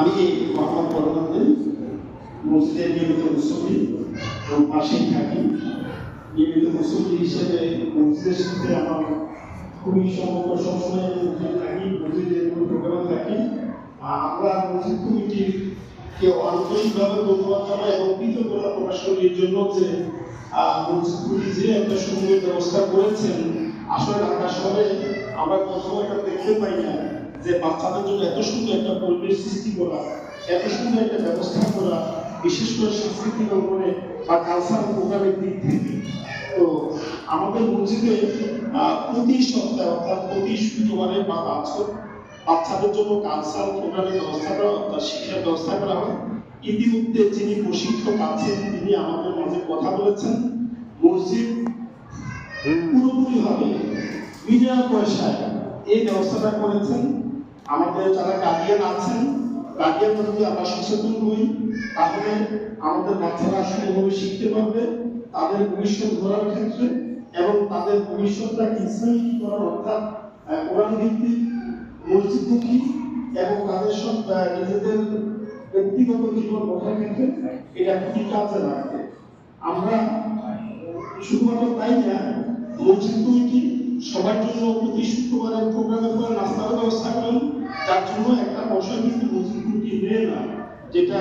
আমি মোহাম্মদ পরমান্দিন মসজিদের নিয়মিত মুসল্লি এবং পাশেই থাকি। নিয়মিত মুসল্লি হিসেবে মসজিদের সাথে আমার খুবই সম্পর্ক সবসময় থাকি, মসজিদের প্রোগ্রামে থাকি। আমরা মসজিদ কমিটির কে আন্তরিকভাবে ধন্যবাদ জানাই এবং কৃতজ্ঞতা প্রকাশ করি এর জন্য যে মসজিদ কমিটি যে একটা সুন্দর ব্যবস্থা করেছেন। আসলে ঢাকা শহরে আমরা কোথাও এটা দেখতে পাই না যে বাচ্চাদের জন্য এত সুন্দর একটা পরিবেশ সৃষ্টি করা, এত সুন্দর একটা ব্যবস্থা করা, বিশেষ করে সাংস্কৃতিক উপরে বা কালচারাল প্রোগ্রামের দিক থেকে। তো আমাদের মসজিদে প্রতি সপ্তাহে অর্থাৎ প্রতি শুক্রবারে বা বাচ্চাদের জন্য কালচারাল প্রোগ্রামের ব্যবস্থা করা, অর্থাৎ শিক্ষার ব্যবস্থা করা হয়। ইতিমধ্যে যিনি প্রশিক্ষক আছেন তিনি আমাদের মাঝে কথা বলেছেন, মসজিদ পুরোপুরিভাবে বিনা পয়সায় এই ব্যবস্থাটা করেছেন। আমাদের যারা গার্ডিয়ান আছেন, গার্ডিয়ান যদি আমরা সচেতন হই তাহলে আমাদের বাচ্চারা সুন্দরভাবে শিখতে পারবে, তাদের ভবিষ্যৎ গড়ার ক্ষেত্রে এবং তাদের ভবিষ্যৎটাকে ইসলামিক করার অর্থাৎ কোরআন ভিত্তিক মসজিদমুখী এবং তাদের সব নিজেদের ব্যক্তিগত জীবন গড়ার ক্ষেত্রে এটা খুবই কাজে লাগবে। আমরা শুধুমাত্র তাই না, মসজিদ কমিটি সবার জন্য প্রতি শুক্রবারের প্রোগ্রামের পরে নাস্তার ব্যবস্থা করেন, যার জন্য একটা পয়সা কিন্তু মসজিদ কমিটি নেয় না, যেটা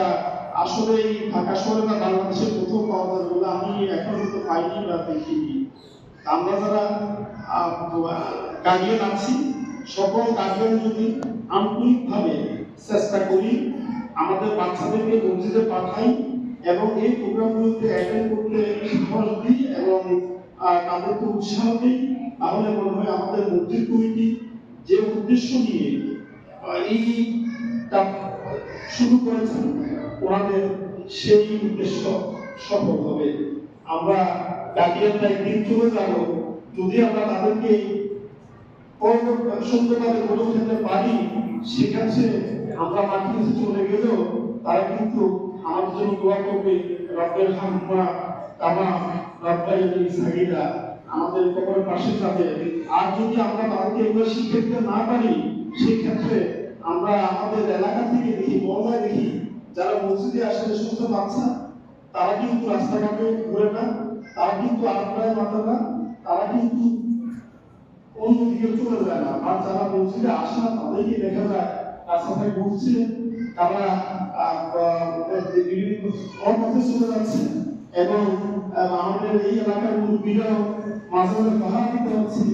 আসলে এই ঢাকা শহরে বা বাংলাদেশের কোথাও পাওয়া যাবে বলে আমি এখন তো পাইনি বা দেখিনি। আমরা যারা গার্ডিয়ান আছি, সকল গার্ডিয়ান যদি আন্তরিকভাবে চেষ্টা করি আমাদের বাচ্চাদেরকে মসজিদে পাঠাই এবং এই প্রোগ্রামগুলোতে অ্যাটেন্ড করতে সাহস দিই এবং তাদেরকে উৎসাহ দিই, তাহলে মনে হয় আমাদের মসজিদ কমিটি যে উদ্দেশ্য নিয়ে এইটা শুরু করেছেন ওনাদের সেই উদ্দেশ্য সফল হবে। আমরা গার্ডিয়ানরা একদিন চলে যাব, যদি আমরা তাদেরকে সুন্দরভাবে গড়ে উঠাতে পারি, সেক্ষেত্রে আমরা মাটির কাছে চলে গেলেও তারা কিন্তু আমাদের জন্য দোয়া করবে, রব্বের হাম্মা কামা রব্বায়ানি সাগীরা, আমাদের কবরের পাশে যাবে। আর যদি আমরা তাদেরকে এগুলো শিখে দিতে না পারি, সেই ক্ষেত্রে আমরা আমাদের এলাকা থেকে দেখি, মহল্লায় দেখি, যারা মসজিদে আসে যে সমস্ত বাচ্চা, তারা কিন্তু রাস্তাঘাটে ঘুরে না, তারা কিন্তু আড্ডায় মাথা না, তারা কিন্তু অন্যদিকে চলে যায় না। আর যারা মসজিদে আসা তাদেরকে দেখা যায় রাস্তায় ঘুরছে, তারা বিভিন্ন পথে চলে যাচ্ছে এবং আমাদের এই এলাকার মুরব্বীরাও মাঝে মাঝে পাহাড় দিতে হচ্ছে।